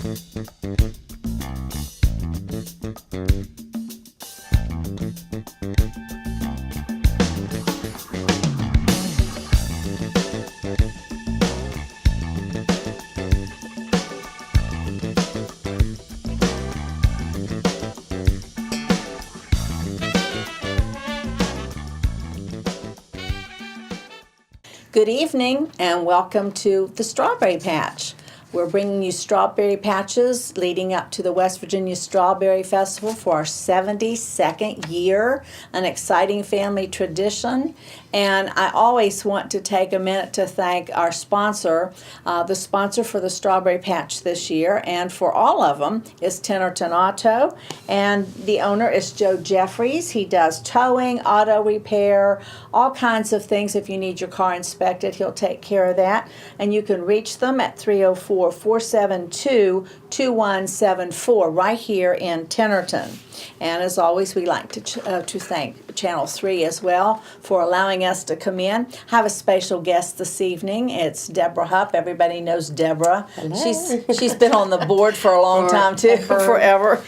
Good evening and welcome to the Strawberry Patch. We're bringing you strawberry patches leading up to the West Virginia Strawberry Festival for our 72nd year, an exciting family tradition. And I always want to take a minute to thank our sponsor. The sponsor for the Strawberry Patch this year, and for all of them, is Tennerton Auto. And the owner is Joe Jeffries. He does towing, auto repair, all kinds of things. If you need your car inspected, he'll take care of that. And you can reach them at 304-472-2174 right here in Tennerton. And as always, we like to thank Channel 3 as well for allowing us to come in. I have a special guest this evening. It's Deborah Hupp. Everybody knows Deborah. Hello. She's been on the board for a long time, too. Forever.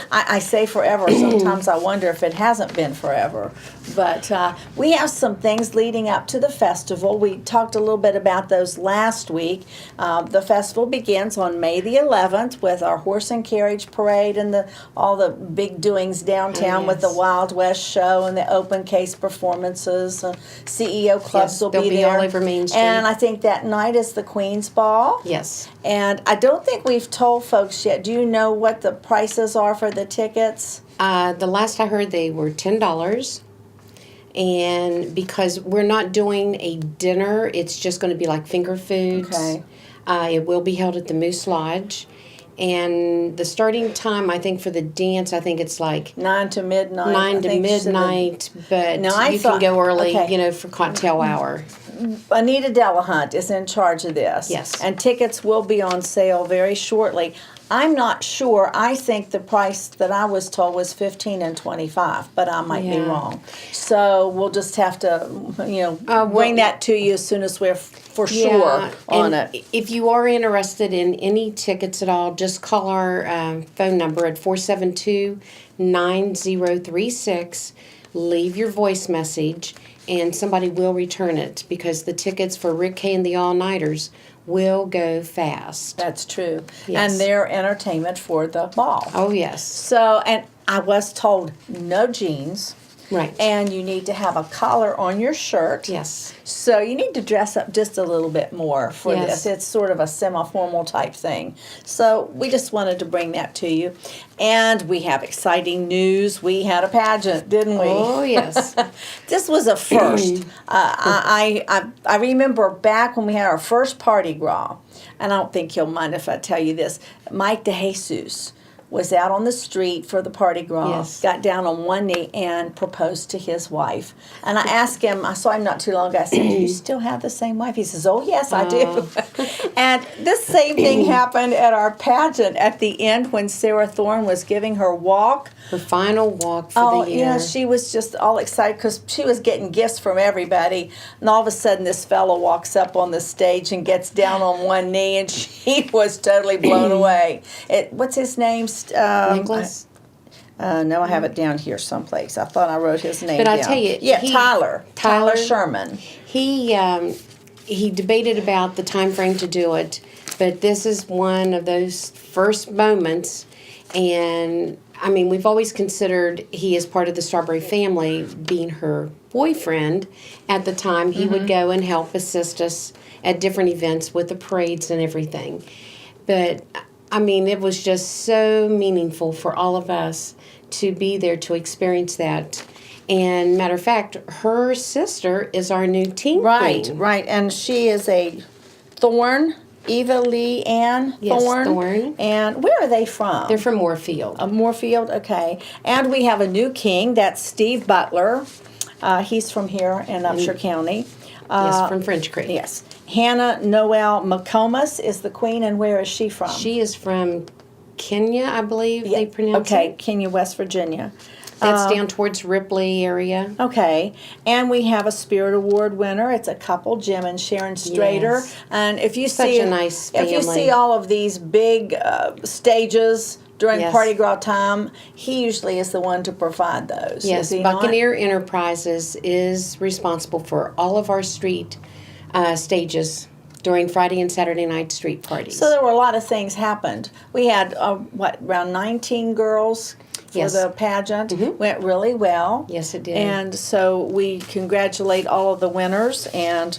I say forever. Sometimes I wonder if it hasn't been forever. But we have some things leading up to the festival. We talked a little bit about those last week. The festival begins on May the 11th with our horse and carriage parade and all the big doings downtown with the Wild West show and the open case performances. CEO clubs will be there all over Main Street. And I think that night is the Queen's Ball. Yes. And I don't think we've told folks yet. Do you know what the prices are for the tickets? The last I heard, they were $10. And because we're not doing a dinner, it's just going to be like finger foods. Okay. It will be held at the Moose Lodge. And the starting time, I think, for the dance, I think it's like 9 to midnight. 9 to midnight, but you can go early, for cocktail hour. Anita Delahunt is in charge of this. Yes. And tickets will be on sale very shortly. I'm not sure. I think the price that I was told was $15 and $25, but I might be wrong. So we'll just have to, bring that to you as soon as we're for sure on it. If you are interested in any tickets at all, just call our phone number at 472-9036. Leave your voice message, and somebody will return it because the tickets for Rick Kay and the All-Nighters will go fast. That's true. Yes. And they're entertainment for the ball. Oh, yes. So, and I was told no jeans. Right. And you need to have a collar on your shirt. Yes. So you need to dress up just a little bit more for Yes. this. It's sort of a semi-formal type thing. So we just wanted to bring that to you. And we have exciting news. We had a pageant, didn't we? Oh, yes. This was a first. I remember back when we had our first Party Gras, and I don't think you'll mind if I tell you this, Mike DeJesus was out on the street for the Party Gras, Yes. got down on one knee and proposed to his wife. And I asked him, I saw him not too long ago, I said, do you still have the same wife? He says, oh, yes, I do. And this same thing happened at our pageant at the end when Sarah Thorne was giving her walk. Her final walk for the year. Yeah, she was just all excited because she was getting gifts from everybody. And all of a sudden, this fellow walks up on the stage and gets down on one knee, and she was totally blown away. What's his name? Nicholas? No, I have it down here someplace. I thought I wrote his name But down. I tell you, Tyler Sherman. He debated about the time frame to do it, but this is one of those first moments. And I mean, we've always considered he is part of the Strawberry family, being her boyfriend. At the time, he would go and help assist us at different events with the parades and everything. But I mean, it was just so meaningful for all of us to be there to experience that. And matter of fact, her sister is our new teen queen. Right. And she is a Thorne, Eva Lee Ann Yes, Thorne. Thorne. And where are they from? They're from Moorfield. Moorfield, okay. And we have a new king. That's Steve Butler. He's from here in Upshur County. Yes, from French Creek. Yes. Hannah Noel McComas is the queen, and where is she from? She is from Kenya, I believe they pronounce okay, it. Kenya, West Virginia. That's down towards Ripley area. Okay, and we have a Spirit Award winner. It's a couple, Jim and Sharon Strader. Yes. And if you Such see a nice if you family. see all of these big stages during Yes. Mardi Gras time, he usually is the one to provide those. Yes, is he not? Buccaneer Enterprises is responsible for all of our street stages during Friday and Saturday night street parties. So there were a lot of things happened. We had around 19 girls for Yes. the pageant. Went really well. Yes, it did. And so we congratulate all of the winners, and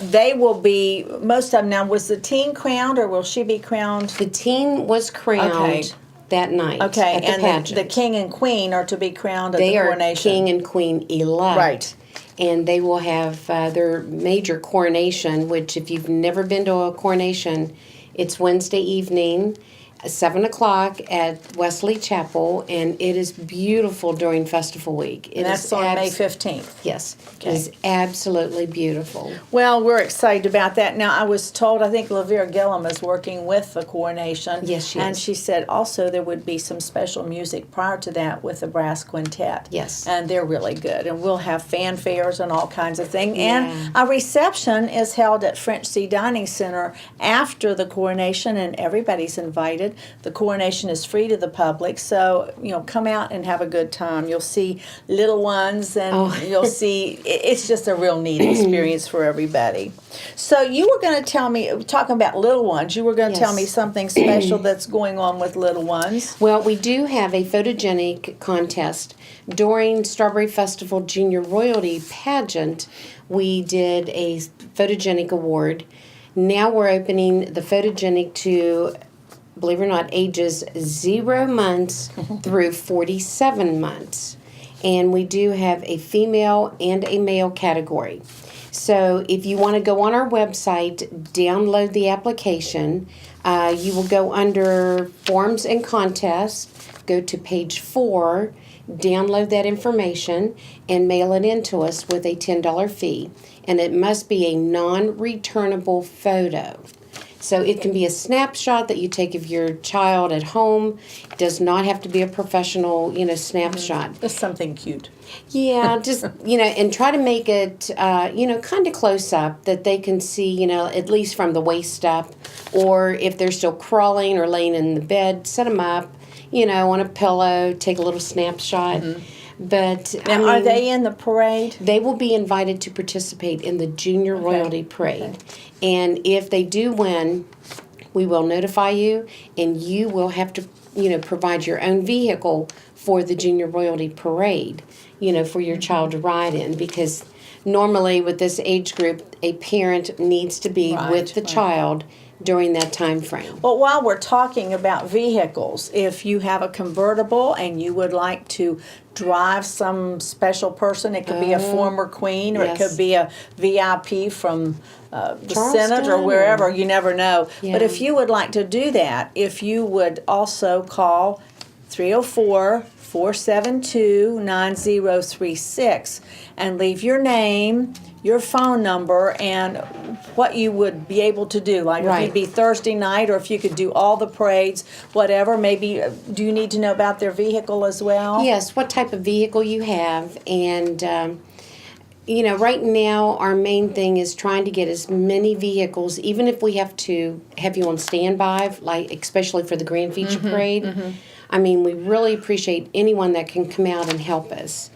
they will be most of them. Now, was the teen crowned, or will she be crowned? The teen was crowned Okay. that night Okay, at the and pageant. the king and queen are to be crowned at They the are coronation. king and queen elect. Right. And they will have their major coronation, which if you've never been to a coronation, it's Wednesday evening, 7 o'clock at Wesley Chapel, and it is beautiful during Festival Week. It And that's is on May 15th. Yes, Okay. it is absolutely beautiful. Well, we're excited about that. Now, I was told, I think Lavera Gillum is working with the coronation. Yes, she And is. she said also there would be some special music prior to that with the brass quintet. Yes. And they're really good. And we'll have fanfares and all kinds of things. Yeah. And a reception is held at French Sea Dining Center after the coronation, and everybody's invited. The coronation is free to the public, so, come out and have a good time. You'll see little ones, and Oh. you'll see, it's just a real neat experience for everybody. So you were going to tell me, talking about little ones, you were going to tell me Yes. something special that's going on with little ones. Well, we do have a photogenic contest. During Strawberry Festival Junior Royalty Pageant, we did a photogenic award. Now we're opening the photogenic to, believe it or not, ages 0 months through 47 months. And we do have a female and a male category. So if you want to go on our website, download the application, you will go under Forms and Contests, go to page 4, download that information, and mail it in to us with a $10 fee. And it must be a non-returnable photo. So it can be a snapshot that you take of your child at home. It does not have to be a professional, snapshot. Just something cute. Yeah, just, and try to make it, kind of close up that they can see, at least from the waist up. Or if they're still crawling or laying in the bed, set them up, on a pillow, take a little snapshot. But, Now, are they in the parade? they will be invited to participate in the Junior Royalty Parade. And if they do win, we will notify you, and you will have to, provide your own vehicle for the Junior Royalty Parade, for your child to ride in. Because normally with this age group, a parent needs to be Right, with the right. child during that time frame. Well, while we're talking about vehicles, if you have a convertible and you would like to drive some special person, it could be a former queen, or yes. it could be a VIP from the Charleston Senate or wherever, you never know. Yeah. But if you would like to do that, if you would also call 304-472-9036 and leave your name, your phone number, and what you would be able to do. Like if Right. you'd be Thursday night, or if you could do all the parades, whatever. Maybe, do you need to know about their vehicle as well? Yes, what type of vehicle you have. And, right now, our main thing is trying to get as many vehicles, even if we have to have you on standby, like especially for the Grand Feature Parade. I mean, we really appreciate anyone that can come out and help us.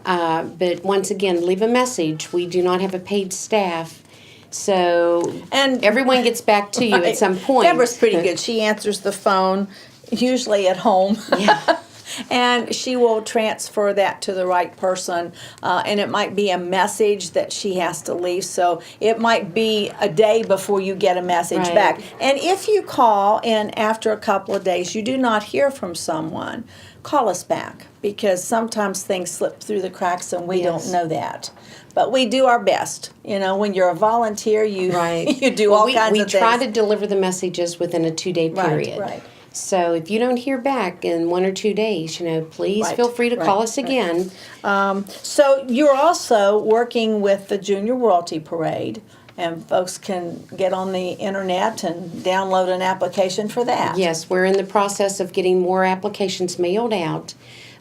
But once again, leave a message. We do not have a paid staff. So And everyone gets back to you at some point. Deborah's pretty good. She answers the phone, usually at home. Yeah. And she will transfer that to the right person. And it might be a message that she has to leave. So it might be a day before you get a message Right. back. And if you call and after a couple of days you do not hear from someone, call us back. Because sometimes things slip through the cracks and we Yes. don't know that. But we do our best. When you're a volunteer, you Right. you do Well, all kinds we of things. try to deliver the messages within a 2-day period. Right. So if you don't hear back in 1 or 2 days, please Right, feel free to call right, us again. So you're also working with the Junior Royalty Parade, and folks can get on the internet and download an application for that. Yes, we're in the process of getting more applications mailed out.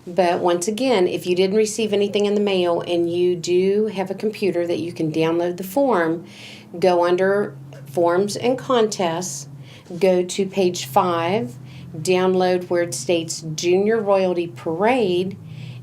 But once again, if you didn't receive anything in the mail and you do have a computer that you can download the form, go under Forms and Contests, go to page 5, download where it states Junior Royalty Parade,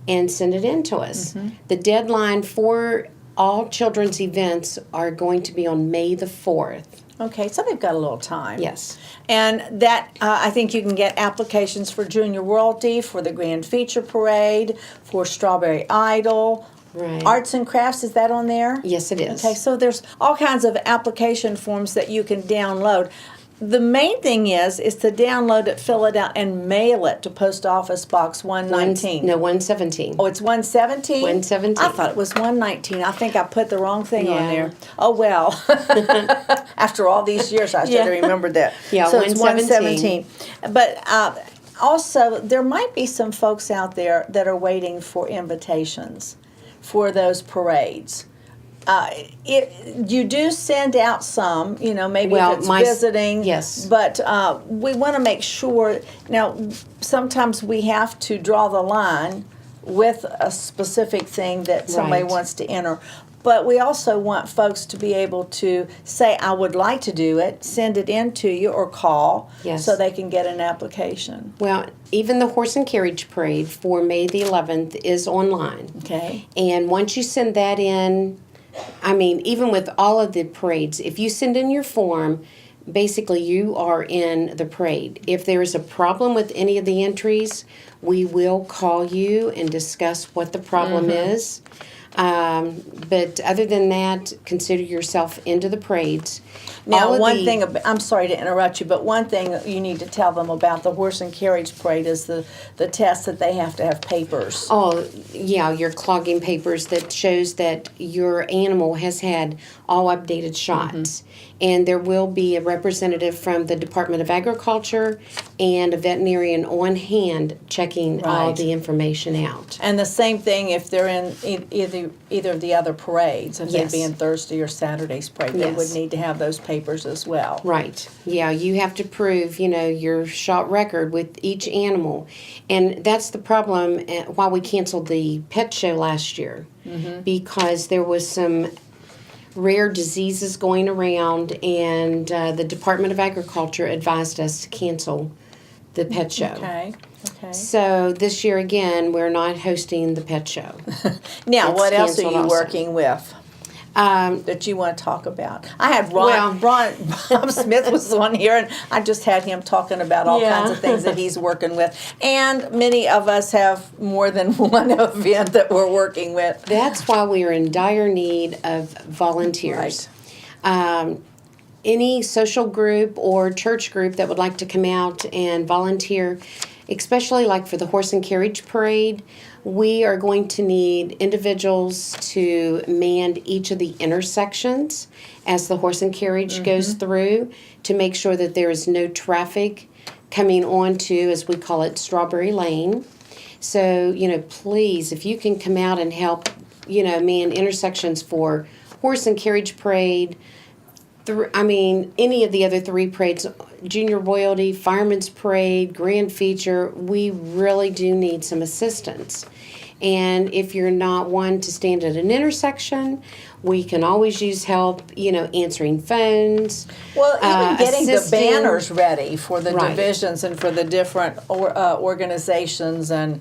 and send it in to us. The deadline for all children's events are going to be on May the 4th. Okay, so they've got a little time. Yes. And that, I think you can get applications for Junior Royalty, for the Grand Feature Parade, for Strawberry Idol. Right. Arts and Crafts, is that on there? Yes, it is. Okay, so there's all kinds of application forms that you can download. The main thing is to download it, fill it out, and mail it to Post Office Box 119. 117. Oh, it's 117? 117. I thought it was 119. I think I put the wrong thing on Yeah. there. Oh, well. After all these years, I should have Yeah. remembered that. Yeah, so it's 117. 117. But also, there might be some folks out there that are waiting for invitations for those parades. You do send out some, maybe Well, if it's my- visiting. yes. But we want to make sure. Now, sometimes we have to draw the line with a specific thing that somebody Right. wants to enter. But we also want folks to be able to say, I would like to do it, send it in to you, or call Yes. so they can get an application. Well, even the Horse and Carriage Parade for May the 11th is online. Okay? And once you send that in, even with all of the parades, if you send in your form, basically you are in the parade. If there is a problem with any of the entries, we will call you and discuss what the problem is. But other than that, consider yourself into the parades. Now, All of one the- thing, I'm sorry to interrupt you, but one thing you need to tell them about the Horse and Carriage Parade is the test that they have to have papers. Oh, yeah, your clogging papers that shows that your animal has had all updated shots. And there will be a representative from the Department of Agriculture and a veterinarian on hand checking all Right. the information out. And the same thing if they're in either of the other parades, if Yes. they'd be in Thursday or Saturday's parade, they Yes. would need to have those papers as well. Right. Yeah, you have to prove, your shot record with each animal. And that's the problem why we canceled the pet show last year. Because there was some rare diseases going around, and the Department of Agriculture advised us to cancel the pet show. Okay. Okay. So this year again, we're not hosting the pet show. Now, It's what else are canceled you also. working with that you want to talk about? I had Well- Ron Smith was on here, and I just had him talking about all Yeah. kinds of things that he's working with. And many of us have more than one event that we're working with. That's why we are in dire need of volunteers. Any social group or church group that would like to come out and volunteer, especially like for the Horse and Carriage Parade, we are going to need individuals to man each of the intersections as the horse and carriage goes through to make sure that there is no traffic coming onto, as we call it, Strawberry Lane. So, please, if you can come out and help, man intersections for Horse and Carriage Parade, any of the other 3 parades, Junior Royalty, Fireman's Parade, Grand Feature, we really do need some assistance. And if you're not one to stand at an intersection, we can always use help, answering phones. Well, even getting the assisting. banners ready for the Right. divisions and for the different organizations and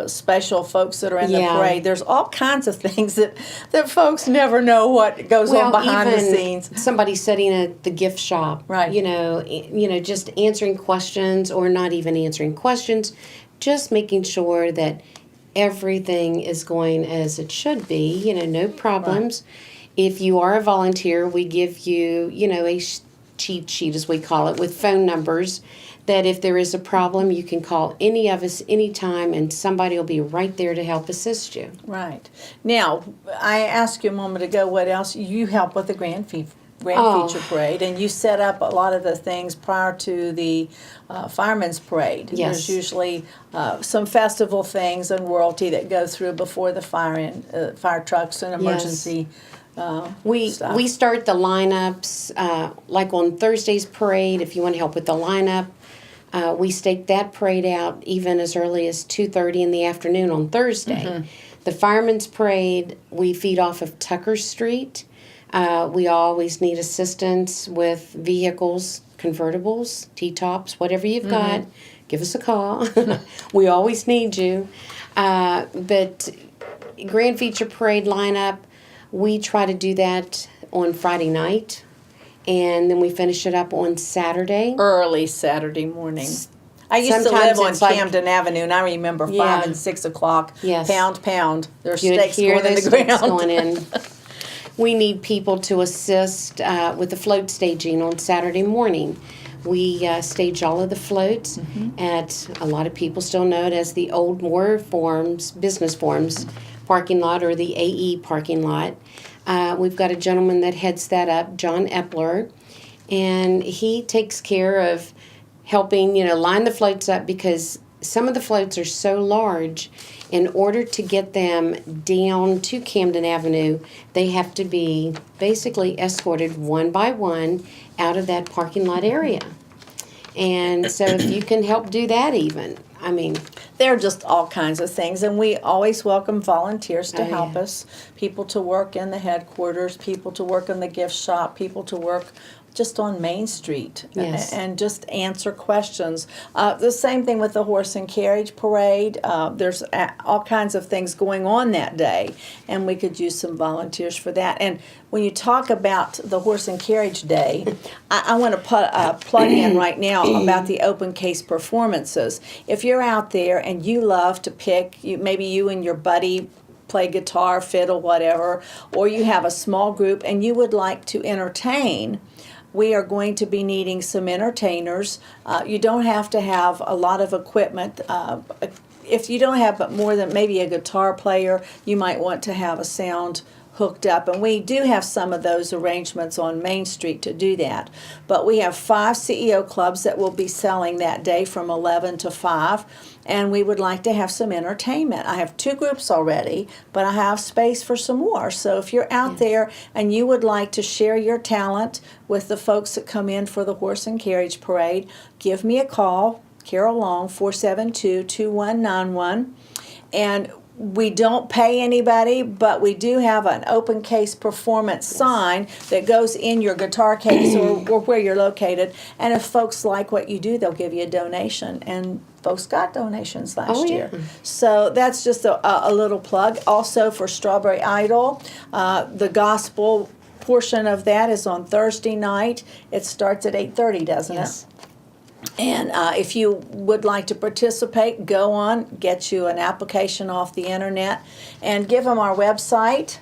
special folks that are in the Yeah. parade. There's all kinds of things that folks never know what goes on behind the scenes. Somebody sitting at the gift shop, Right. Just answering questions or not even answering questions, just making sure that everything is going as it should be, no problems. If you are a volunteer, we give you, a cheat sheet, as we call it, with phone numbers that if there is a problem, you can call any of us anytime and somebody will be right there to help assist you. Right. Now, I asked you a moment ago what else you help with the Grand Feature Parade, and you set up a lot of the things prior to the Fireman's Parade. Yes. There's usually some festival things and royalty that go through before the fire trucks and emergency. We stuff. we start the lineups like on Thursday's parade. If you want to help with the lineup, We stake that parade out even as early as 2:30 in the afternoon on Thursday. The Firemen's Parade, we feed off of Tucker Street. We always need assistance with vehicles, convertibles, T-tops, whatever you've got. Give us a call. We always need you. But Grand Feature Parade lineup, we try to do that on Friday night, and then we finish it up on Saturday. Early Saturday morning. I used to Sometimes live on it's like- Camden Avenue, and I remember 5 Yeah. and 6 o'clock. Yes. Pound. There's You'd stakes hear going in those the stakes ground. going in. We need people to assist with the float staging on Saturday morning. We stage all of the floats at, a lot of people still know it as the Old Moore Forms, Business Forms parking lot, or the AE parking lot. We've got a gentleman that heads that up, John Epler, and he takes care of helping, line the floats up, because some of the floats are so large. In order to get them down to Camden Avenue, they have to be basically escorted one by one out of that parking lot area. And so if you can help do that even, I mean, There are just all kinds of things, and we always welcome volunteers to Oh, help yeah. us. People to work in the headquarters, people to work in the gift shop, people to work just on Main Street Yes. and just answer questions. The same thing with the horse and carriage parade. There's all kinds of things going on that day, and we could use some volunteers for that. And when you talk about the horse and carriage day, I want to put plug in right now about the open case performances. If you're out there and you love to pick, maybe you and your buddy play guitar, fiddle, whatever, or you have a small group and you would like to entertain, we are going to be needing some entertainers. You don't have to have a lot of equipment. If you don't have more than maybe a guitar player, you might want to have a sound hooked up. And we do have some of those arrangements on Main Street to do that. But we have 5 CEO clubs that will be selling that day from 11 to 5. And we would like to have some entertainment. I have 2 groups already, but I have space for some more. So if you're out there and you would like to share your talent with the folks that come in for the horse and carriage parade, give me a call, Carol Long, 472-2191. And we don't pay anybody, but we do have an open case performance sign that goes in your guitar case or where you're located. And if folks like what you do, they'll give you a donation. And folks got donations last Oh, yeah. year. So that's just a little plug. Also for Strawberry Idol, the gospel portion of that is on Thursday night. It starts at 8:30, doesn't Yes. it? And if you would like to participate, go on, get you an application off the internet, and give them our website,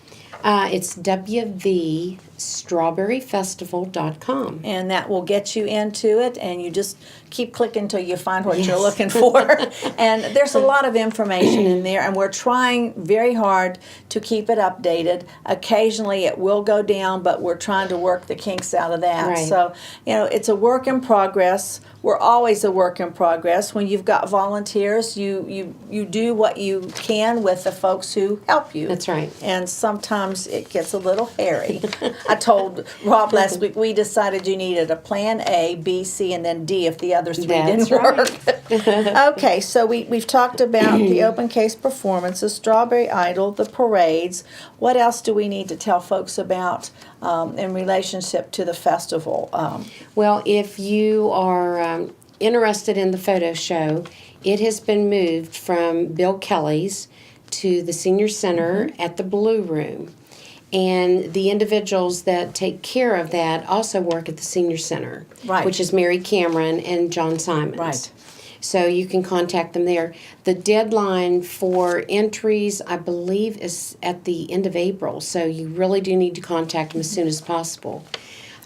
it's wvstrawberryfestival.com. and that will get you into it. And you just keep clicking until you find what you're looking for. And there's a lot of information in there, and we're trying very hard to keep it updated. Occasionally it will go down, but we're trying to work the kinks out of that. Right. So, it's a work in progress. We're always a work in progress. When you've got volunteers, you do what you can with the folks who help you. That's right. And sometimes it gets a little hairy. I told Rob last week we decided you needed a plan A, B, C, and then D if the other 3 That's didn't work. Okay, so we've talked about the open case performances, Strawberry Idol, the parades. What else do we need to tell folks about in relationship to the festival? Well, if you are interested in the photo show, it has been moved from Bill Kelly's to the Senior Center at the Blue Room. And the individuals that take care of that also work at the Senior Center, Right. which is Mary Cameron and John Simons. Right. So you can contact them there. The deadline for entries, I believe, is at the end of April. So you really do need to contact them as soon as possible.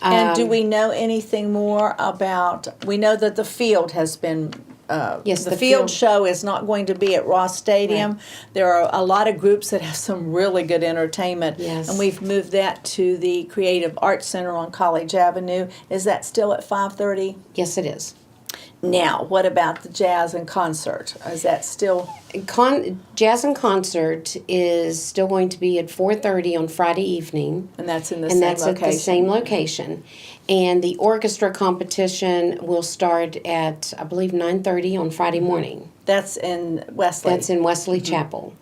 And do we know anything more about, we know that the field has been, Yes, the the field field- show is not going to be at Ross Stadium. Right. There are a lot of groups that have some really good entertainment. Yes. And we've moved that to the Creative Arts Center on College Avenue. Is that still at 5:30? Yes, it is. Now, what about the jazz and concert? Is that still? Jazz and concert is still going to be at 4:30 on Friday evening, And that's in the and same that's location? at the same location. And the orchestra competition will start at, I believe, 9:30 on Friday morning. That's in Wesley. That's in Wesley Chapel.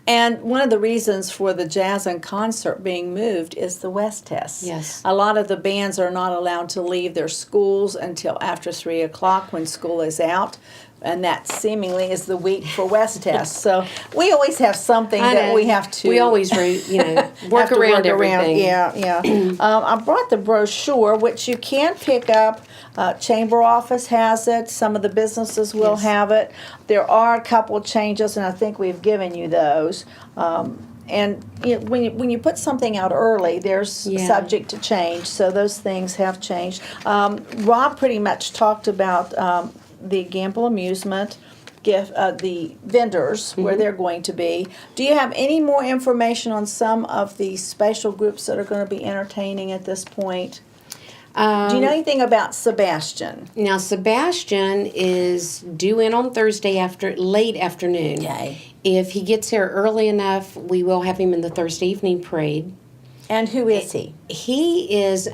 And one of the reasons for the jazz and concert being moved is the West Test. Yes. A lot of the bands are not allowed to leave their schools until after 3 o'clock when school is out. And that seemingly is the week for West Test. So we always have something I that know. we have to. We always, work have to around everything. Yeah. I brought the brochure, which you can pick up. Chamber office has it. Some of the businesses will Yes. have it. There are a couple of changes, and I think we've given you those. And when you put something out early, there's Yeah. subject to change. So those things have changed. Rob pretty much talked about the Gamble Amusement. The vendors where they're going to be. Do you have any more information on some of the special groups that are going to be entertaining at this point? Do you know anything about Sebastian? Now, Sebastian is due in on Thursday late afternoon. Okay. If he gets here early enough, we will have him in the Thursday evening parade. And who is he? He is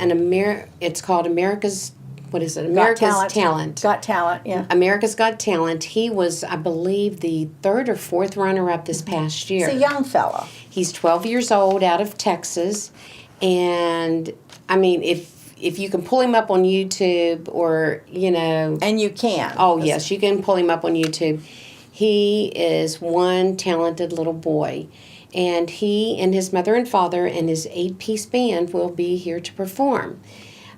it's called America's, what is it? America's Talent. Got Talent, yeah. America's Got Talent. He was, I believe, the 3rd or 4th runner-up this past year. He's a young fellow. He's 12 years old, out of Texas, and I mean, if you can pull him up on YouTube or And you can. oh yes, you can pull him up on YouTube. He is one talented little boy, and he and his mother and father and his 8-piece band will be here to perform.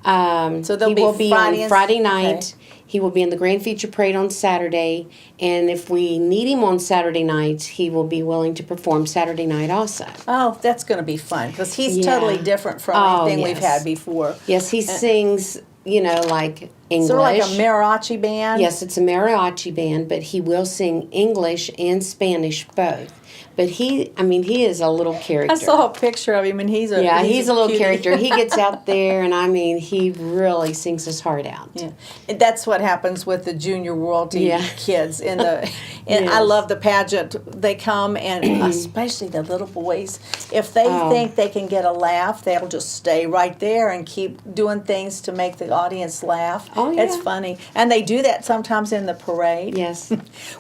So they'll he be will be Friday on Friday night. okay. He will be in the Grand Feature Parade on Saturday, and if we need him on Saturday night, he will be willing to perform Saturday night also. Oh, that's going to be fun because he's Yeah. totally different from Oh, anything we've yes. had before. Yes, he sings, like English. Sort of like a mariachi band. Yes, it's a mariachi band, but he will sing English and Spanish both. But he is a little character. I saw a picture of him, and he's a little cutie. character. He gets out there, and he really sings his heart out. Yeah, and that's what happens with the junior royalty Yeah. kids in the. And I Yes. love the pageant. They come, and especially the little boys. If they Oh. think they can get a laugh, they'll just stay right there and keep doing things to make the audience laugh. Oh, It's yeah. funny, and they do that sometimes in the parade. Yes.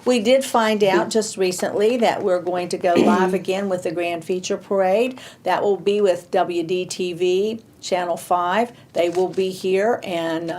We did find out just recently that we're going to go live again with the Grand Feature Parade. That will be with WDTV, Channel 5. They will be here, and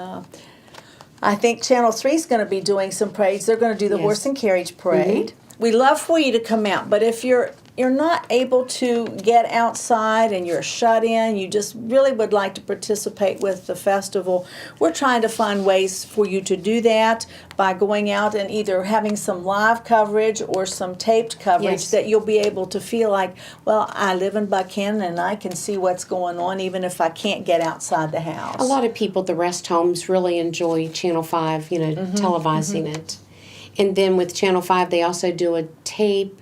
I think Channel 3 is going to be doing some parades. They're going to do the Yes. Horse and Carriage Parade. We love for you to come out, but if you're not able to get outside and you're shut in, you just really would like to participate with the festival, we're trying to find ways for you to do that by going out and either having some live coverage or some taped coverage Yes. that you'll be able to feel like, well, I live in Buchanan and I can see what's going on even if I can't get outside the house. A lot of people at the rest homes really enjoy Channel 5, televising it. And then with Channel 5, they also do a tape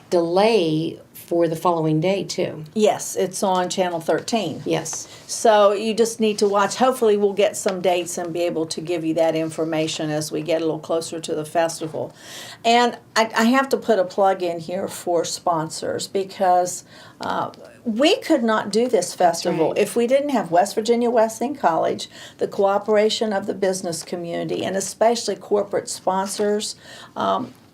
delay for the following day, too. Yes, it's on Channel 13. Yes. So you just need to watch. Hopefully we'll get some dates and be able to give you that information as we get a little closer to the festival. And I have to put a plug in here for sponsors because we could not do this festival right. if we didn't have West Virginia Wesleyan College, the cooperation of the business community, and especially corporate sponsors.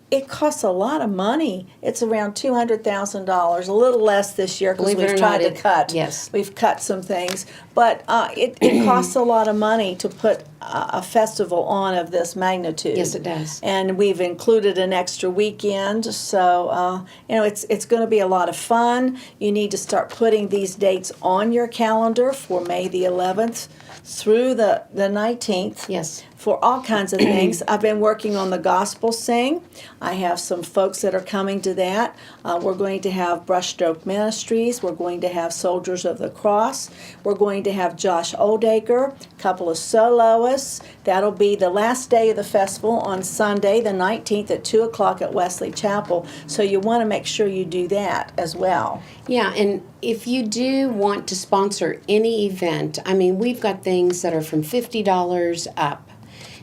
It costs a lot of money. It's around $200,000, a little less this year because Believe it we've or tried not, to cut. yes. We've cut some things, but it costs a lot of money to put a festival on of this magnitude. Yes, it does. And we've included an extra weekend, so it's going to be a lot of fun. You need to start putting these dates on your calendar for May the 11th through the 19th. Yes. For all kinds of things. I've been working on the Gospel Sing. I have some folks that are coming to that. We're going to have Brushstroke Ministries. We're going to have Soldiers of the Cross. We're going to have Josh Oldacre, a couple of soloists. That'll be the last day of the festival on Sunday, the 19th at 2 o'clock at Wesley Chapel. So you want to make sure you do that as well. Yeah, and if you do want to sponsor any event, we've got things that are from $50 up.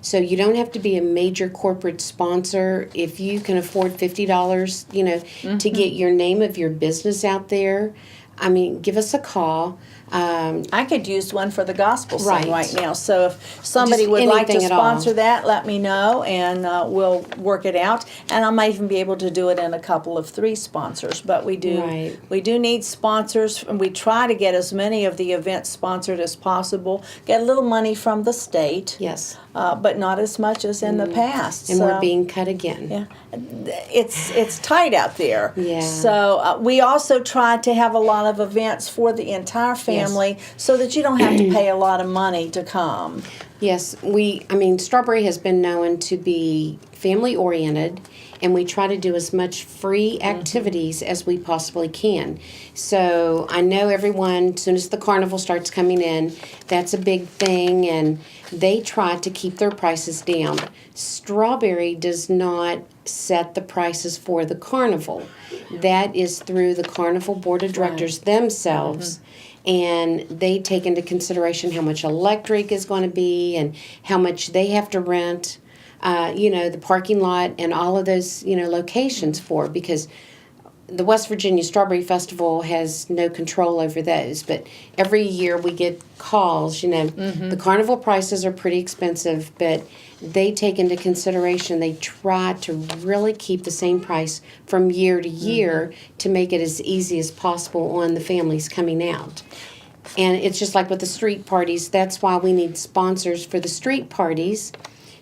So you don't have to be a major corporate sponsor. If you can afford $50, to get your name of your business out there, give us a call. I could use one for the gospel sing Right. right now. So if somebody Just would like to anything at all. sponsor that, let me know, and we'll work it out. And I might even be able to do it in a couple of 3 sponsors. But we do Right. we do need sponsors, and we try to get as many of the events sponsored as possible. Get a little money from the state, Yes. but not as much as in the past. And So- we're being cut again. yeah, it's tight out there. Yeah. So we also try to have a lot of events for the entire family, so that you don't have to pay a lot of money to come. Yes, Strawberry has been known to be family oriented, and we try to do as much free activities as we possibly can. So I know everyone, as soon as the carnival starts coming in, that's a big thing, and they try to keep their prices down. Strawberry does not set the prices for the carnival. That is through the carnival board of directors themselves. And they take into consideration how much electric is going to be and how much they have to rent, the parking lot and all of those, locations for, because the West Virginia Strawberry Festival has no control over those. But every year we get calls, the carnival prices are pretty expensive, but they take into consideration, they try to really keep the same price from year to year to make it as easy as possible on the families coming out. And it's just like with the street parties, that's why we need sponsors for the street parties.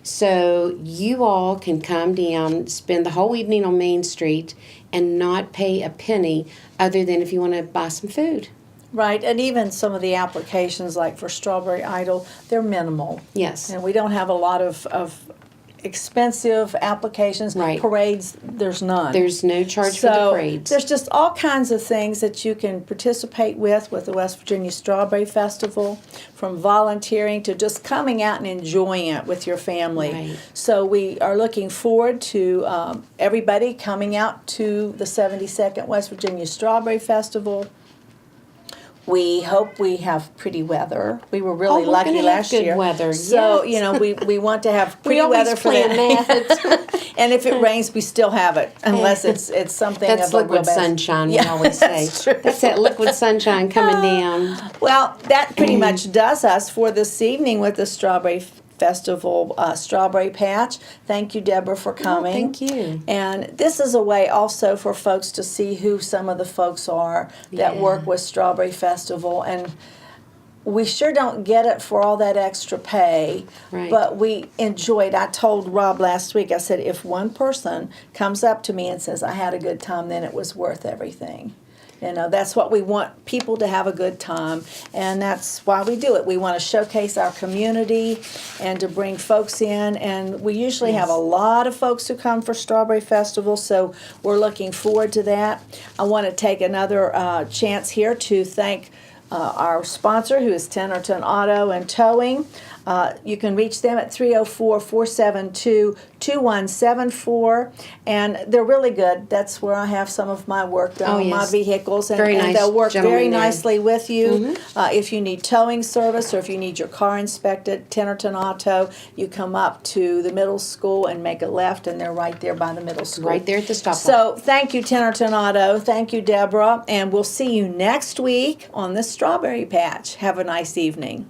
So you all can come down, spend the whole evening on Main Street, and not pay a penny other than if you want to buy some food. Right, and even some of the applications, like for Strawberry Idol, they're minimal. Yes. And we don't have a lot of expensive applications. Right. Parades, there's none. There's no charge for the So parades. there's just all kinds of things that you can participate with the West Virginia Strawberry Festival, from volunteering to just coming out and enjoying it with your family. Right. So we are looking forward to everybody coming out to the 72nd West Virginia Strawberry Festival. We hope we have pretty weather. We were really we're lucky gonna have last good year. weather, So, yes. we want to have We pretty always weather for plan that. And if it rains, we still have it, unless it's something That's of a real liquid bad. sunshine, we Yeah, always say. that's true. That's that liquid sunshine coming down. Well, that pretty much does us for this evening with the Strawberry Festival Strawberry Patch. Thank you, Deborah, for coming. thank you. And this is a way also for folks to see who some of the folks are that Yeah. work with Strawberry Festival. And we sure don't get it for all that extra pay, Right. but we enjoy it. I told Rob last week, I said, if one person comes up to me and says, I had a good time, then it was worth everything. That's what we want, people to have a good time, and that's why we do it. We want to showcase our community and to bring folks in, and we usually have a lot of folks who come for Strawberry Festival, so we're looking forward to that. I want to take another chance here to thank our sponsor, who is Tenerton Auto and Towing. You can reach them at 304-472-2174, and they're really good. That's where I have some of my work done Oh, on my yes. vehicles, and, Very and nice they'll work gentleman very there. nicely with you. If you need towing service or if you need your car inspected, Tenerton Auto, you come up to the middle school and make a left, and they're right there by the middle school. Right there at the stoplight. So thank you, Tenerton Auto. Thank you, Deborah. And we'll see you next week on the Strawberry Patch. Have a nice evening.